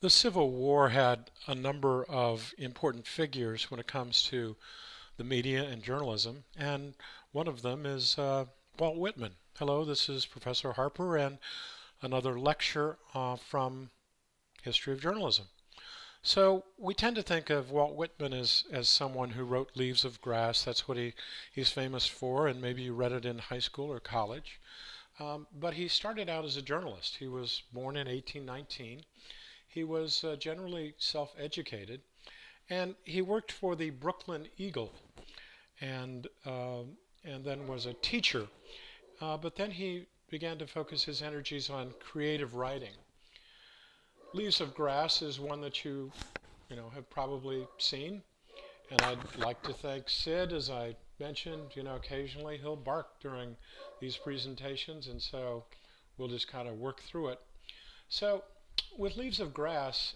The Civil War had a number of important figures when it comes to the media and journalism, and one of them is Walt Whitman. Hello, this is Professor Harper and another lecture from History of Journalism. So we tend to think of Walt Whitman as someone who wrote Leaves of Grass. That's what he's famous for, and maybe you read it in high school or college. But he started out as a journalist. He was born in 1819. He was generally self-educated, and he worked for the Brooklyn Eagle, and and then was a teacher. But then he began to focus his energies on creative writing. Leaves of Grass is one that you have probably seen, and I'd like to thank Sid, as I mentioned. Occasionally he'll bark during these presentations, and so we'll just kind of work through it. So, with Leaves of Grass,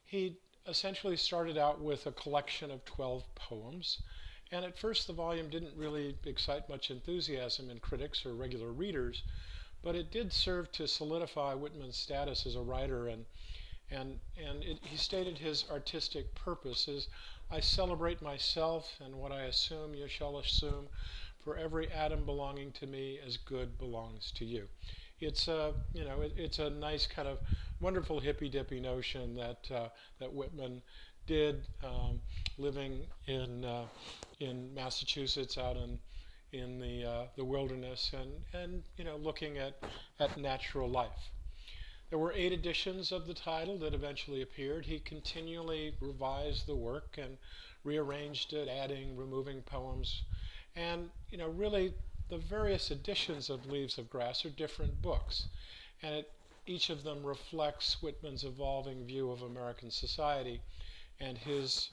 he essentially started out with a collection of 12 poems. And at first, the volume didn't really excite much enthusiasm in critics or regular readers, but it did serve to solidify Whitman's status as a writer. He stated his artistic purpose is, I celebrate myself, and what I assume you shall assume, for every atom belonging to me as good belongs to you. It's a nice kind of wonderful hippy dippy notion that Whitman did, living in Massachusetts, out in the wilderness, and looking at natural life. There were 8 editions of the title that eventually appeared. He continually revised the work and rearranged it, adding, removing poems, and really the various editions of Leaves of Grass are different books, and each of them reflects Whitman's evolving view of American society and his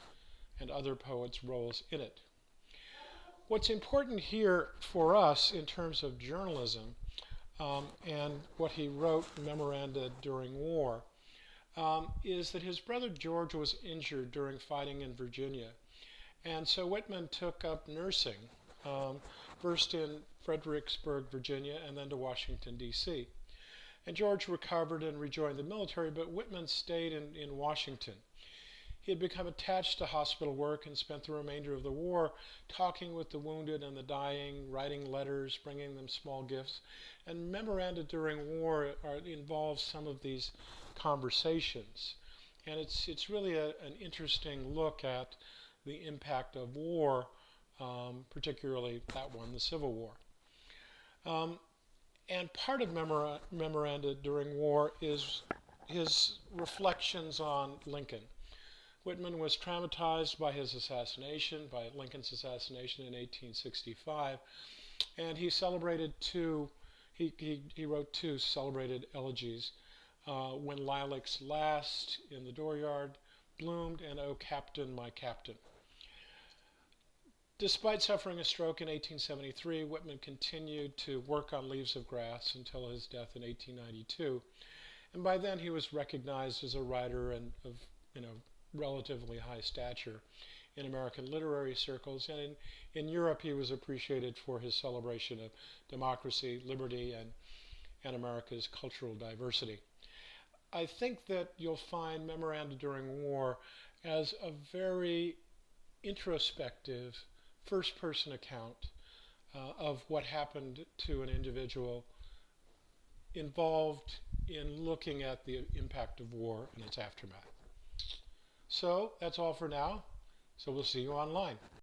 and other poets' roles in it. What's important here for us in terms of journalism, and what he wrote memoranda during war, is that his brother George was injured during fighting in Virginia. And so Whitman took up nursing, first in Fredericksburg, Virginia, and then to Washington, D.C. And George recovered and rejoined the military, but Whitman stayed in Washington. He had become attached to hospital work and spent the remainder of the war talking with the wounded and the dying, writing letters, bringing them small gifts. And memoranda during war involve some of these conversations. And it's really an interesting look at the impact of war, particularly that one, the Civil War. And part of memoranda during war is his reflections on Lincoln. Whitman was traumatized by his assassination, by Lincoln's assassination in 1865, and he celebrated he wrote 2 celebrated elegies, When Lilacs Last in the Dooryard Bloomed, and O Captain, My Captain. Despite suffering a stroke in 1873, Whitman continued to work on Leaves of Grass until his death in 1892. And by then he was recognized as a writer and of relatively high stature in American literary circles. And in Europe he was appreciated for his celebration of democracy, liberty, and America's cultural diversity. I think that you'll find memoranda during war as a very introspective first-person account of what happened to an individual involved in looking at the impact of war and its aftermath. So that's all for now. So we'll see you online.